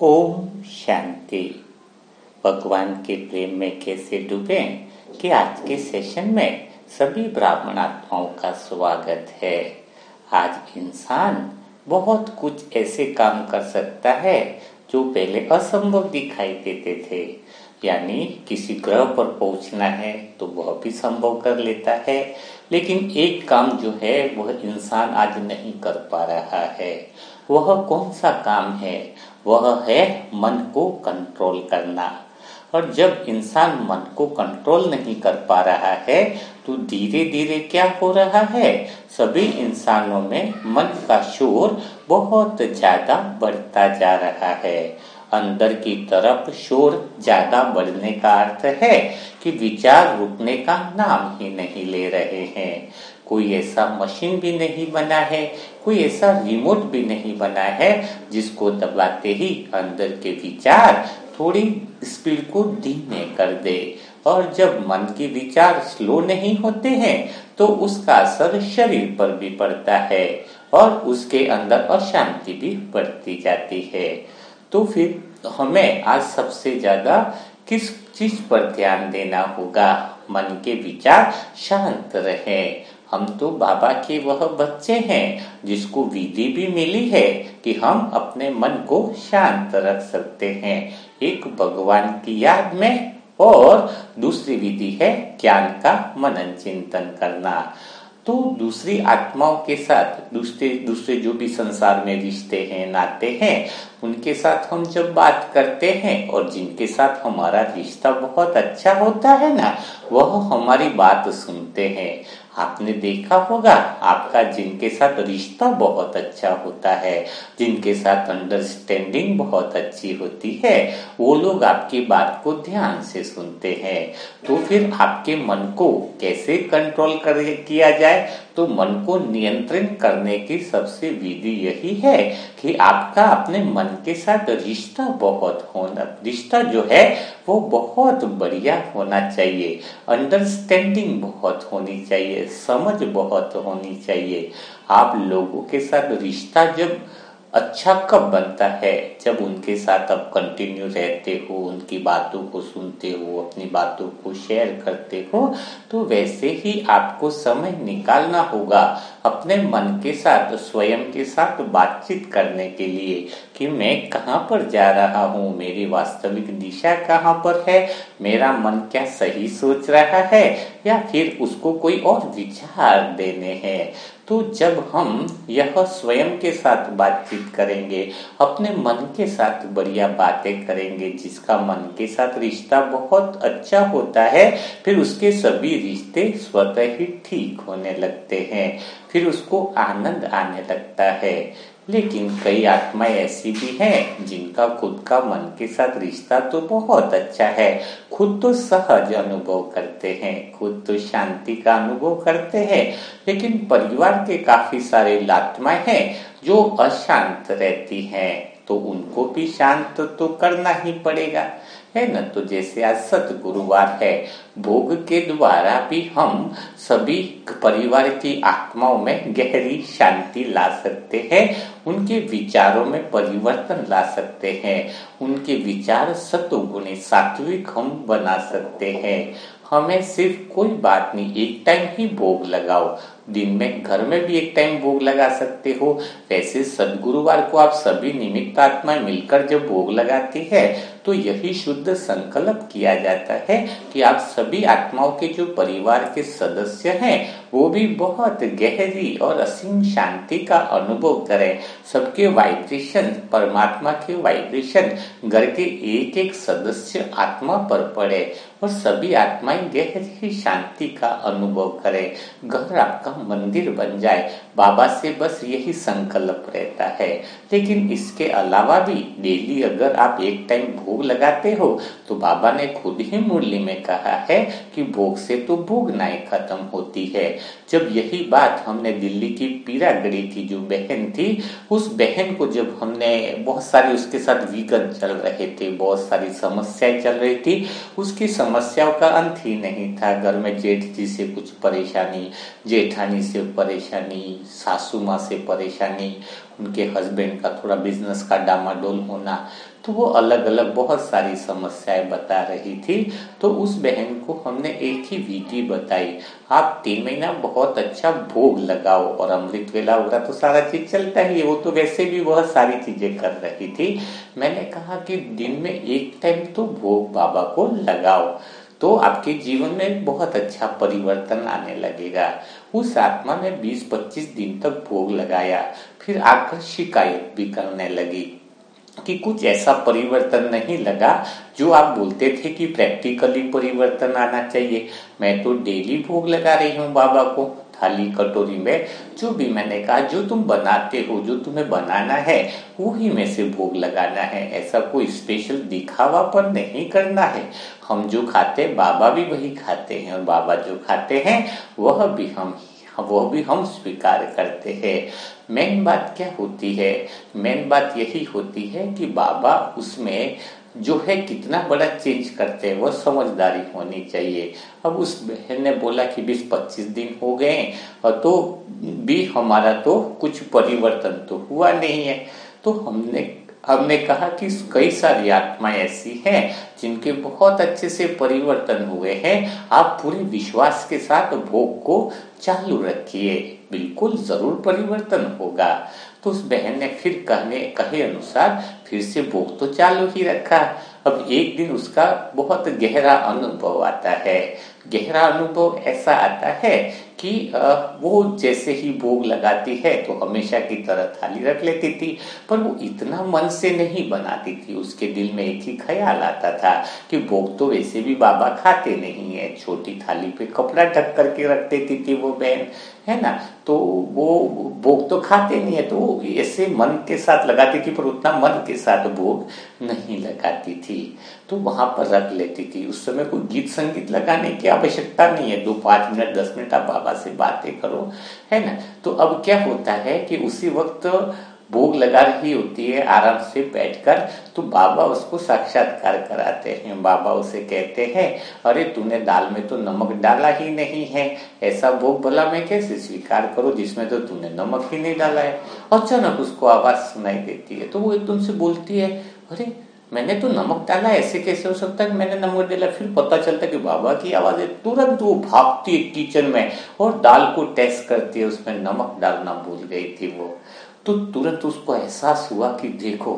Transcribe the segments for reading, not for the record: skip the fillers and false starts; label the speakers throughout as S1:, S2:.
S1: ओम शांति। भगवान के प्रेम में कैसे डूबे कि आज के सेशन में सभी ब्राह्मण आत्माओं का स्वागत है। आज इंसान बहुत कुछ ऐसे काम कर सकता है जो पहले असंभव दिखाई देते थे। यानी किसी ग्रह पर पहुंचना है तो वह भी संभव कर लेता है, लेकिन एक काम जो है वह इंसान आज नहीं कर पा रहा है। वह कौन सा काम है? वह है मन को कंट्रोल करना। और जब इंसान मन को कंट्रोल नहीं कर पा रहा है तो धीरे धीरे क्या हो रहा है, सभी इंसानों में मन का शोर बहुत ज्यादा बढ़ता जा रहा है। अंदर की तरफ शोर ज्यादा बढ़ने का अर्थ है कि विचार रुकने का नाम ही नहीं ले रहे हैं। कोई ऐसा मशीन भी नहीं बना है, कोई ऐसा रिमोट भी नहीं बना है जिसको दबाते ही अंदर के विचार थोड़ी स्पीड को धीमे कर दे। और जब मन के विचार स्लो नहीं होते हैं तो उसका असर शरीर पर भी पड़ता है और उसके अंदर अशांति भी बढ़ती जाती है। तो फिर हमें आज सबसे ज्यादा किस चीज पर ध्यान देना होगा? मन के विचार शांत रहे। हम तो बाबा के वह बच्चे हैं जिसको विधि भी मिली है कि हम अपने मन को शांत रख सकते हैं, एक भगवान की याद में, और दूसरी विधि है ज्ञान का मनन चिंतन करना। तो दूसरी आत्माओं के साथ दूसरे जो भी संसार में रिश्ते हैं, नाते हैं, उनके साथ हम जब बात करते हैं और जिनके साथ हमारा रिश्ता बहुत अच्छा होता है ना, वह हमारी बात सुनते हैं। आपने देखा होगा, आपका जिनके साथ रिश्ता बहुत अच्छा होता है, जिनके साथ अंडरस्टैंडिंग बहुत अच्छी होती है, वो लोग आपकी बात को ध्यान से सुनते हैं। तो फिर आपके मन को कैसे कंट्रोल किया जाए? तो मन को नियंत्रण करने की सबसे विधि यही है कि आपका अपने मन के साथ रिश्ता जो है वो बहुत बढ़िया होना चाहिए। अंडरस्टैंडिंग बहुत होनी चाहिए, समझ बहुत होनी चाहिए। आप लोगों के साथ रिश्ता जब अच्छा कब बनता है? जब उनके साथ आप कंटिन्यू रहते हो, उनकी बातों को सुनते हो, अपनी बातों को शेयर करते हो। तो वैसे ही आपको समय निकालना होगा अपने मन के साथ, स्वयं के साथ बातचीत करने के लिए कि मैं कहाँ पर जा रहा हूँ, मेरी वास्तविक दिशा कहाँ पर है, मेरा मन क्या सही सोच रहा है या फिर उसको कोई और विचार देने हैं। तो जब हम यह स्वयं के साथ बातचीत करेंगे, अपने मन के साथ बढ़िया बातें करेंगे, जिसका मन के साथ रिश्ता बहुत अच्छा होता है, फिर उसके सभी रिश्ते स्वतः ही ठीक होने लगते हैं, फिर उसको आनंद आने लगता है। लेकिन कई आत्माएं ऐसी भी हैं जिनका खुद का मन के साथ रिश्ता तो बहुत अच्छा है, खुद तो सहज अनुभव करते हैं, खुद तो शांति का अनुभव करते हैं, लेकिन परिवार के काफी सारे आत्माएं हैं जो अशांत रहती हैं, तो उनको भी शांत तो करना ही पड़ेगा, है न। तो जैसे आज सतगुरुवार है, भोग के द्वारा भी हम सभी परिवार की आत्माओं में गहरी शांति ला सकते हैं, उनके विचारों में परिवर्तन ला सकते हैं, उनके विचार सत्वगुणी सात्विक हम बना सकते हैं। हमें सिर्फ कोई बात नहीं, एक टाइम ही भोग लगाओ, दिन में घर में भी एक टाइम भोग लगा सकते हो। वैसे सद्गुरुवार को आप सभी निमित्त आत्माएं मिलकर जब भोग लगाती है तो यही शुद्ध संकल्प किया जाता है कि आप सभी आत्माओं के जो परिवार के सदस्य हैं वो भी बहुत गहरी और असीम शांति का अनुभव करें। सबके वाइब्रेशन, परमात्मा के वाइब्रेशन घर के एक एक सदस्य आत्मा पर पड़े और सभी आत्माएं गहरी शांति का अनुभव करें, घर आपका मंदिर बन जाए। बाबा से बस यही संकल्प रहता है। लेकिन इसके अलावा भी डेली अगर आप एक टाइम भोग लगाते हो तो बाबा ने खुद ही मुरली में कहा है कि भोग से तो भोगनाई खत्म होती है। जब यही बात हमने दिल्ली की पीरागढ़ी की जो बहन थी, उस बहन को जब हमने बहुत सारी उसके साथ विघ्न चल रहे थे, बहुत सारी समस्याएं चल रही थी, उसकी समस्याओं का अंत ही नहीं था। घर में जेठ जी से कुछ परेशानी, जेठानी से परेशानी, सासू माँ से परेशानी, उनके हस्बैंड का थोड़ा बिजनेस का डामाडोल होना, तो वो अलग अलग बहुत सारी समस्याएं बता रही थी। तो उस बहन को हमने एक ही विधि बताई, आप 3 महीना बहुत अच्छा भोग लगाओ, और अमृत वेला वगैरह तो सारा चीज चलता ही है, वो तो वैसे भी बहुत सारी चीजें कर रही थी। मैंने कहा कि दिन में एक टाइम तो भोग बाबा को लगाओ, तो आपके जीवन में बहुत अच्छा परिवर्तन आने लगेगा। उस आत्मा ने 20-25 दिन तक भोग लगाया, फिर आकर शिकायत भी करने लगी कि कुछ ऐसा परिवर्तन नहीं लगा जो आप बोलते थे कि प्रैक्टिकली परिवर्तन आना चाहिए। मैं तो डेली भोग लगा रही हूँ बाबा को, थाली कटोरी में जो भी मैंने कहा जो तुम बनाते हो, जो तुम्हें बनाना है वही में से भोग लगाना है, ऐसा कोई स्पेशल दिखावा पर नहीं करना है। हम जो खाते बाबा भी वही खाते हैं, और बाबा जो खाते हैं वह भी हम स्वीकार करते हैं। मेन बात क्या होती है, मेन बात यही होती है कि बाबा उसमें जो है कितना बड़ा चेंज करते हैं, वह समझदारी होनी चाहिए। अब उस बहन ने बोला कि 20-25 दिन हो गए और तो भी हमारा तो कुछ परिवर्तन तो हुआ नहीं है। तो हमने कहा कि कई सारी आत्माएं ऐसी हैं जिनके बहुत अच्छे से परिवर्तन हुए हैं, आप पूरे विश्वास के साथ भोग को चालू रखिए, बिल्कुल जरूर परिवर्तन होगा। तो उस बहन ने फिर कहे अनुसार फिर से भोग तो चालू ही रखा। अब एक दिन उसका बहुत गहरा अनुभव आता है। गहरा अनुभव ऐसा आता है कि वो जैसे ही भोग लगाती है तो हमेशा की तरह थाली रख लेती थी, पर वो इतना मन से नहीं बनाती थी। उसके दिल में एक ही ख्याल आता था कि भोग तो वैसे भी बाबा खाते नहीं है, छोटी थाली पे कपड़ा ढक करके रख देती थी वो बहन, है ना। तो वो भोग तो खाते नहीं है, तो वो ऐसे मन के साथ लगाती थी, पर उतना मन के साथ भोग नहीं लगाती थी, तो वहां पर रख लेती थी। उस समय कोई गीत संगीत लगाने की आवश्यकता नहीं है, 2-5 मिनट 10 मिनट आप बाबा से बातें करो, है ना। तो अब क्या होता है कि उसी वक्त भोग लगा रही होती है आराम से बैठकर, तो बाबा उसको साक्षात्कार कराते हैं। बाबा उसे कहते हैं, अरे तूने दाल में तो नमक डाला ही नहीं है, ऐसा भोग भला मैं कैसे स्वीकार करूं जिसमें तो तूने नमक ही नहीं डाला है। अचानक उसको आवाज सुनाई देती है, तो वो एकदम से बोलती है, अरे मैंने तो नमक डाला, ऐसे कैसे हो सकता है कि मैंने नमक डाला। फिर पता चलता है कि बाबा की आवाज है। तुरंत वो भागती है किचन में और दाल को टेस्ट करती है, उसमें नमक डालना भूल गई थी वो। तो तुरंत उसको एहसास हुआ कि देखो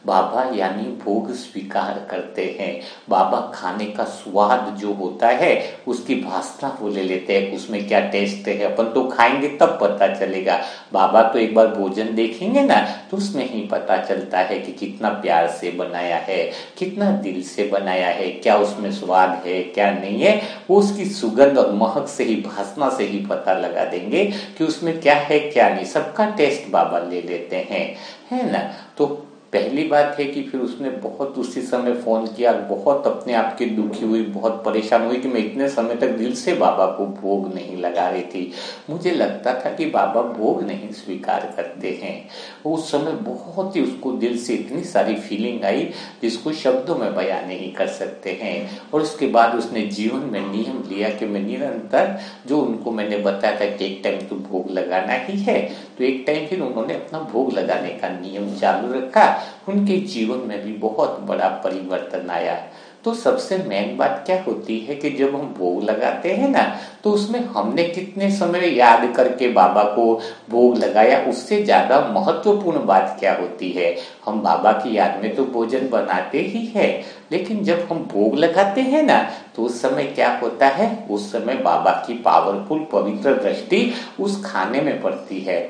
S1: बाबा यानी भोग स्वीकार करते हैं, बाबा खाने का स्वाद जो होता है उसकी भाषा वो ले लेते हैं, उसमें क्या टेस्ट है, अपन तो खाएंगे तब पता चलेगा। बाबा तो एक बार भोजन देखेंगे ना तो उसमें ही पता चलता है कि कितना प्यार से बनाया है, कितना दिल से बनाया है, क्या उसमें स्वाद है क्या नहीं है, वो उसकी सुगंध और महक से ही, भाषा से ही पता लगा देंगे कि उसमें क्या है क्या नहीं। सबका टेस्ट बाबा ले लेते हैं, है ना। तो पहली बात है कि फिर उसने बहुत उसी समय फोन किया, बहुत अपने आप की दुखी हुई, बहुत परेशान हुई कि मैं इतने समय तक दिल से बाबा को भोग नहीं लगा रही थी, मुझे लगता था कि बाबा भोग नहीं स्वीकार करते हैं। उस समय बहुत ही उसको दिल से इतनी सारी फीलिंग आई जिसको शब्दों में बयान नहीं कर सकते हैं। और उसके बाद उसने जीवन में नियम लिया कि मैं निरंतर, जो उनको मैंने बताया था कि एक टाइम तो भोग लगाना ही है, तो एक टाइम फिर उन्होंने अपना भोग लगाने का नियम चालू रखा। उनके जीवन में भी बहुत बड़ा परिवर्तन आया। तो सबसे मेन बात क्या होती है कि जब हम भोग लगाते हैं ना, तो उसमें हमने कितने समय याद करके बाबा को भोग लगाया, उससे ज्यादा महत्वपूर्ण बात क्या होती है, हम बाबा की याद में तो भोजन बनाते ही है, लेकिन जब हम भोग लगाते हैं ना तो उस समय क्या होता है, उस समय बाबा की पावरफुल पवित्र दृष्टि उस खाने में पड़ती है,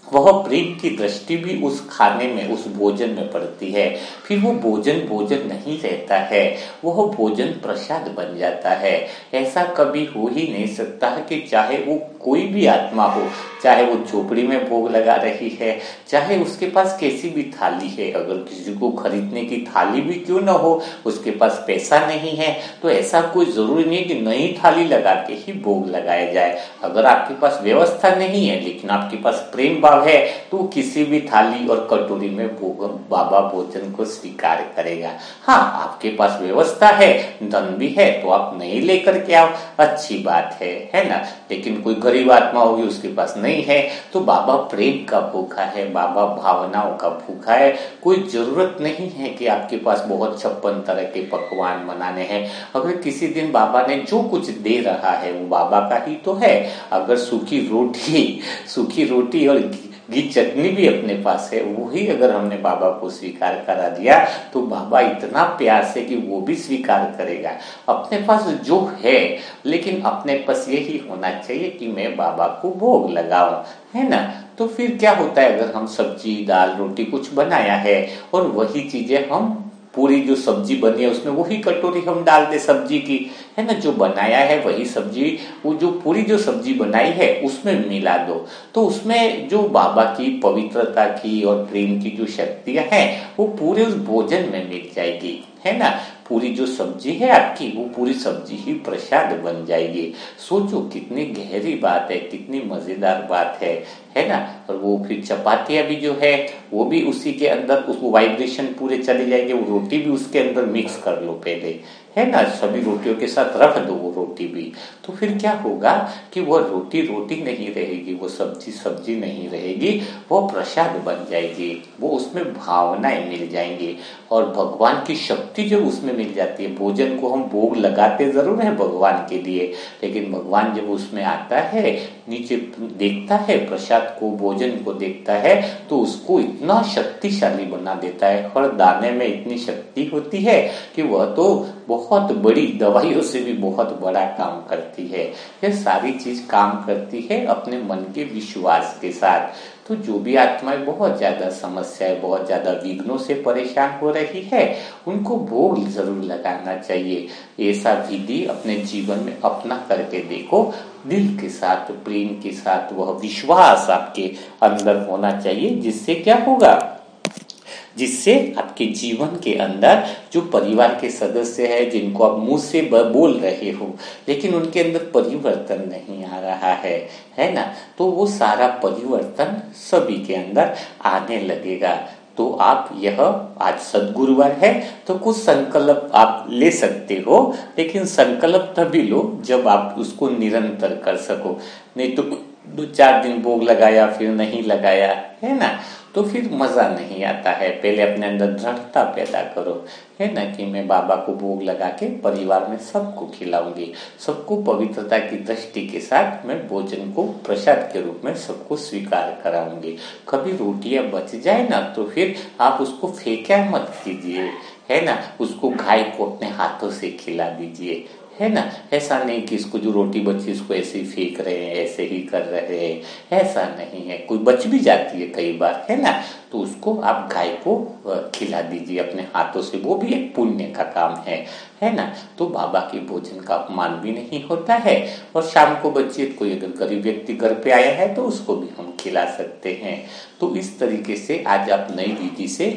S1: वह प्रेम की दृष्टि भी उस खाने में, उस भोजन में पड़ती है। फिर वो भोजन भोजन नहीं रहता है, वह भोजन प्रसाद बन जाता है। ऐसा कभी हो ही नहीं सकता है कि चाहे वो कोई भी आत्मा हो, चाहे वो झोपड़ी में भोग लगा रही है, चाहे उसके पास कैसी भी थाली है, अगर किसी को खरीदने की थाली भी क्यों ना हो, उसके पास पैसा नहीं है, तो ऐसा कोई जरूरी नहीं है कि नई थाली लगा के ही भोग लगाया जाए। अगर आपके पास व्यवस्था नहीं है लेकिन आपके पास प्रेम भाव भाव है तो किसी भी थाली और कटोरी में बाबा भोजन को स्वीकार करेगा। हाँ, आपके पास व्यवस्था है, धन भी है तो आप नहीं लेकर के आओ, अच्छी बात है ना। लेकिन कोई गरीब आत्मा होगी, उसके पास नहीं है, तो बाबा प्रेम का भूखा है, बाबा भावनाओं का भूखा है। कोई जरूरत नहीं है कि आपके पास बहुत 56 तरह के पकवान बनाने हैं। अगर किसी दिन बाबा ने जो कुछ दे रहा है वो बाबा का ही तो है। अगर सूखी रोटी और घी चटनी भी अपने पास है, वही अगर हमने बाबा को स्वीकार करा दिया तो बाबा इतना प्यार से कि वो भी स्वीकार करेगा। अपने पास जो है, लेकिन अपने पास यही होना चाहिए कि मैं बाबा को भोग लगाऊं, है ना। तो फिर क्या होता है, अगर हम सब्जी दाल रोटी कुछ बनाया है और वही चीजें हम पूरी जो सब्जी बनी है उसमें वही कटोरी हम डाल दे सब्जी की, है ना, जो बनाया है वही सब्जी, वो जो पूरी जो सब्जी बनाई है उसमें मिला दो, तो उसमें जो बाबा की पवित्रता की और प्रेम की जो शक्तियां हैं वो पूरे उस भोजन में मिल जाएगी, है ना। पूरी जो सब्जी है आपकी, वो पूरी सब्जी ही प्रसाद बन जाएगी। सोचो कितनी गहरी बात है, कितनी मजेदार बात है ना। और वो फिर चपातियां भी जो है वो भी उसी के अंदर, उसको वाइब्रेशन पूरे चले जाएंगे, वो रोटी भी उसके अंदर मिक्स कर लो पहले, है ना, सभी रोटियों के साथ रख दो वो रोटी भी। तो फिर क्या होगा कि वो रोटी नहीं रहेगी, वो सब्जी नहीं रहेगी, वो प्रसाद बन जाएगी, वो उसमें भावनाएं मिल जाएंगी और भगवान की शक्ति जब उसमें मिल जाती है। भोजन को हम भोग लगाते जरूर है भगवान के लिए, लेकिन भगवान जब उसमें आता है, नीचे देखता है प्रसाद को, भोजन को देखता है, तो उसको इतना शक्तिशाली बना देता है। हर दाने में इतनी शक्ति होती है कि वह तो बहुत बड़ी दवाइयों से भी बहुत बड़ा काम करती है। यह सारी चीज काम करती है अपने मन के विश्वास के साथ। तो जो भी आत्माएं बहुत ज्यादा समस्याएं, बहुत ज्यादा विघ्नों से परेशान हो रही है, उनको भोग जरूर लगाना चाहिए। ऐसा विधि अपने जीवन में अपना करके देखो, दिल के साथ, प्रेम के साथ, वह विश्वास आपके अंदर होना चाहिए, जिससे क्या होगा, जिससे आपके जीवन के अंदर जो परिवार के सदस्य है, जिनको आप मुंह से बोल रहे हो लेकिन उनके अंदर परिवर्तन नहीं आ रहा है ना, तो वो सारा परिवर्तन सभी के अंदर आने लगेगा। तो आप यह, आज सद्गुरुवार है तो कुछ संकल्प आप ले सकते हो, लेकिन संकल्प तभी लो जब आप उसको निरंतर कर सको। नहीं तो 2-4 दिन भोग लगाया फिर नहीं लगाया, है ना, तो फिर मजा नहीं आता है। पहले अपने अंदर दृढ़ता पैदा करो, है ना, कि मैं बाबा को भोग लगा के परिवार में सबको खिलाऊंगी, सबको पवित्रता की दृष्टि के साथ मैं भोजन को प्रसाद के रूप में सबको स्वीकार कराऊंगी। कभी रोटियां बच जाए ना तो फिर आप उसको फेंका मत कीजिए, है ना, उसको गाय को अपने हाथों से खिला दीजिए, है ना। ऐसा नहीं कि इसको जो रोटी बची इसको ऐसे ही फेंक रहे हैं, ऐसे ही कर रहे हैं, ऐसा नहीं है। कोई बच भी जाती है कई बार, है ना, तो उसको आप गाय को खिला दीजिए अपने हाथों से, वो भी एक पुण्य का काम है ना। तो बाबा के भोजन का अपमान भी नहीं होता है। और शाम को बच्चे, कोई अगर गरीब व्यक्ति घर पे आया है तो उसको भी हम खिला सकते हैं। तो इस तरीके से आज आप नई विधि से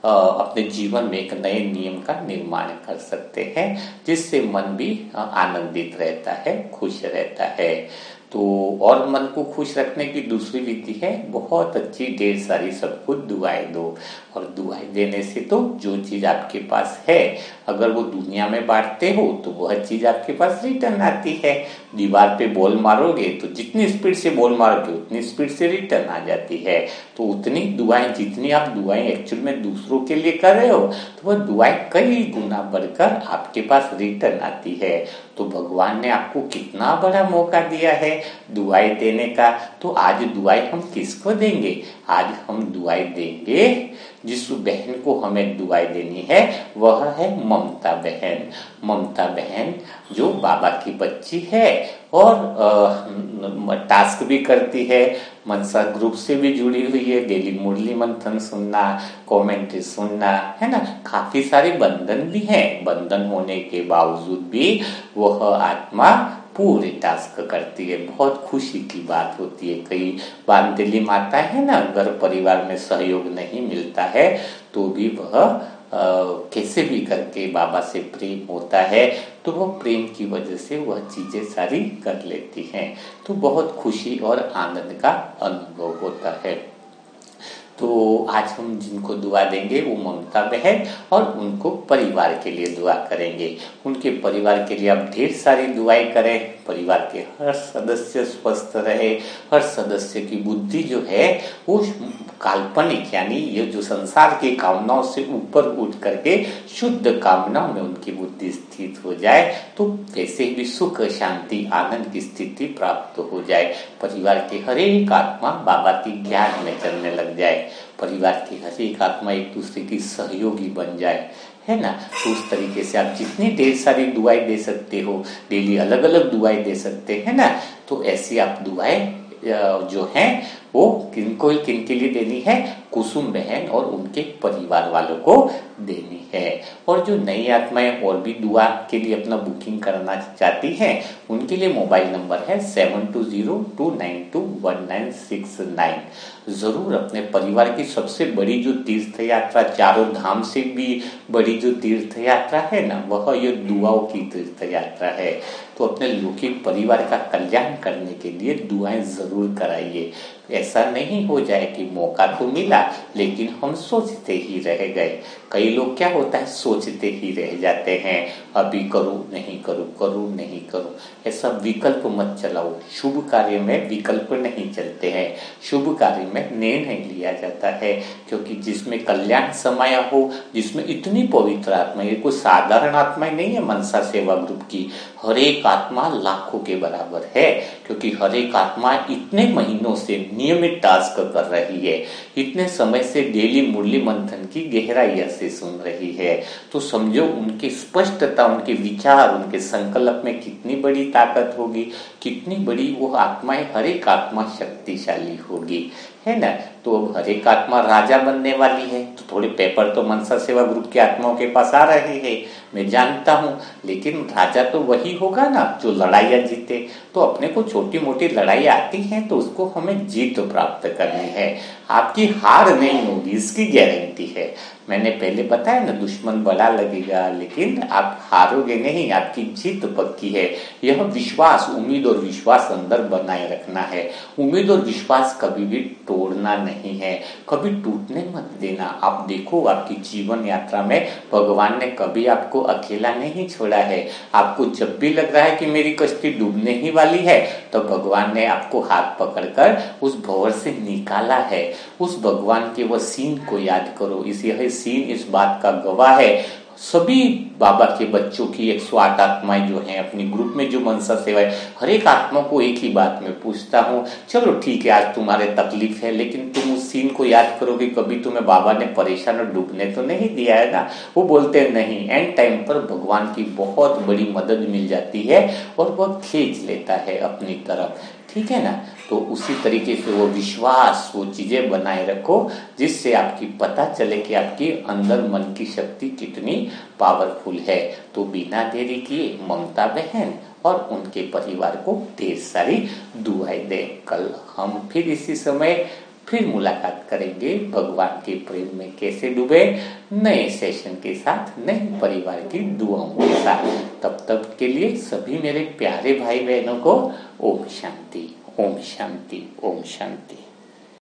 S1: अपने जीवन में एक नए नियम का निर्माण कर सकते हैं, जिससे मन भी आनंदित रहता है, खुश रहता है। तो और मन को खुश रखने की दूसरी विधि है, बहुत अच्छी ढेर सारी सबको दुआएं दो। और दुआएं देने से तो जो चीज आपके पास है, अगर वो दुनिया में बांटते हो तो वह चीज आपके पास रिटर्न आती है। दीवार पे बॉल मारोगे तो जितनी स्पीड से बॉल मारोगे उतनी स्पीड से रिटर्न आ जाती है। तो उतनी दुआएं, जितनी आप दुआएं एक्चुअल में दूसरों के लिए कर रहे हो, तो वह दुआएं कई गुना बढ़कर आपके पास रिटर्न आती है। तो भगवान ने आपको कितना बड़ा मौका दिया है दुआएं देने का। तो आज दुआएं हम किसको देंगे? आज हम दुआएं देंगे जिस बहन को हमें दुआएं देनी है, वह है ममता बहन। ममता बहन जो बाबा की बच्ची है और टास्क भी करती है, मनसा ग्रुप से भी जुड़ी हुई है, डेली मुरली मंथन सुनना, कमेंट्री सुनना, है ना, काफी सारे बंधन भी हैं। बंधन होने के बावजूद भी वह आत्मा पूरे टास्क करती है। बहुत खुशी की बात होती है। कई बांधली माता है ना, अगर परिवार में सहयोग नहीं मिलता है तो भी वह कैसे भी करके बाबा से प्रेम होता है, तो वो प्रेम की वजह से वह चीजें सारी कर लेती हैं। तो बहुत खुशी और आनंद का अनुभव होता है। तो आज हम जिनको दुआ देंगे वो ममता बहन और उनको परिवार के लिए दुआ करेंगे। उनके परिवार के लिए आप ढेर सारी दुआएं करें, परिवार के हर सदस्य स्वस्थ रहे, हर सदस्य की बुद्धि जो है वो काल्पनिक यानी ये जो संसार की कामनाओं से ऊपर उठ करके शुद्ध कामनाओं में उनकी बुद्धि स्थित हो जाए, तो वैसे भी सुख शांति आनंद की स्थिति प्राप्त हो जाए। परिवार के हर एक आत्मा बाबा की ज्ञान में चलने लग जाए, परिवार की हर एक आत्मा एक दूसरे की सहयोगी बन जाए, है ना। तो उस तरीके से आप जितनी ढेर सारी दुआएं दे सकते हो, डेली अलग अलग दुआएं दे सकते हैं ना, तो ऐसी आप दुआएं जो हैं वो किनके लिए देनी है, कुसुम बहन और उनके परिवार वालों को देनी है। और जो नई आत्माएं और भी दुआ के लिए अपना बुकिंग करना चाहती हैं, उनके लिए मोबाइल नंबर है 7202921969। जरूर अपने परिवार की सबसे बड़ी जो तीर्थ यात्रा, चारों धाम से भी बड़ी जो तीर्थ यात्रा है ना, वह ये दुआओं की तीर्थ यात्रा है। तो अपने लौकिक परिवार का कल्याण करने के लिए दुआएं जरूर कराइए। ऐसा नहीं हो जाए कि मौका तो मिला लेकिन हम सोचते ही रह गए। कई लोग क्या होता है, सोचते ही रह जाते हैं, अभी करूं नहीं करूं, करूं नहीं करूं। ऐसा विकल्प मत चलाओ। शुभ कार्य में विकल्प नहीं चलते हैं, शुभ कार्य में निर्णय लिया जाता है। क्योंकि जिसमें कल्याण समाया हो, जिसमें इतनी पवित्र आत्मा, ये कोई साधारण आत्मा नहीं है मनसा सेवा ग्रुप की, हर एक आत्मा लाखों के बराबर है। क्योंकि हर एक आत्मा इतने महीनों से नियमित टास्क कर रही है, इतने समय से डेली मुरली मंथन की गहराइयां से सुन रही है। तो समझो उनकी स्पष्टता, उनके विचार, उनके संकल्प में कितनी बड़ी ताकत होगी, कितनी बड़ी वो आत्माएं, हर एक आत्मा शक्तिशाली होगी, है ना। तो अब हर एक आत्मा राजा बनने वाली है, तो थोड़े पेपर तो मनसा सेवा ग्रुप की आत्माओं के पास आ रहे हैं, मैं जानता हूँ, लेकिन राजा तो वही होगा ना जो लड़ाइयाँ जीते। तो अपने को छोटी मोटी लड़ाई आती हैं तो उसको हमें जीत प्राप्त करनी है, आपकी हार नहीं होगी, इसकी गारंटी है। मैंने पहले बताया ना, दुश्मन बड़ा लगेगा लेकिन आप हारोगे नहीं, आपकी जीत पक्की है। यह विश्वास, उम्मीद और विश्वास अंदर बनाए रखना है। उम्मीद और विश्वास कभी भी तोड़ना नहीं है, कभी टूटने मत देना। आप देखो आपकी जीवन यात्रा में भगवान ने कभी आपको अकेला नहीं छोड़ा है। आपको जब भी लग रहा है कि मेरी कश्ती डूबने ही वाली है, तो भगवान ने आपको हाथ पकड़कर उस भंवर से निकाला है। उस भगवान के वह सीन को याद करो। यह सीन इस बात का गवाह है। सभी बाबा के बच्चों की 108 आत्माएं जो हैं अपनी ग्रुप में, जो मनसा सेवा है, हर एक आत्मा को एक ही बात मैं पूछता हूँ, चलो ठीक है आज तुम्हारे तकलीफ है, लेकिन तुम उस सीन को याद करोगे, कभी तुम्हें बाबा ने परेशान और डूबने तो नहीं दिया है ना। वो बोलते नहीं, एंड टाइम पर भगवान की बहुत बड़ी मदद मिल जाती है और वह खींच लेता है अपनी तरफ, ठीक है ना। तो उसी तरीके से वो विश्वास, वो चीजें बनाए रखो जिससे आपकी पता चले कि आपकी अंदर मन की शक्ति कितनी पावरफुल है। तो बिना देरी किए ममता बहन और उनके परिवार को ढेर सारी दुआएं दें। कल हम फिर इसी समय फिर मुलाकात करेंगे भगवान के प्रेम में कैसे डूबे, नए सेशन के साथ, नए परिवार की दुआओं के साथ। तब तक के लिए सभी मेरे प्यारे भाई बहनों को ओम शांति, ओम शांति, ओम शांति।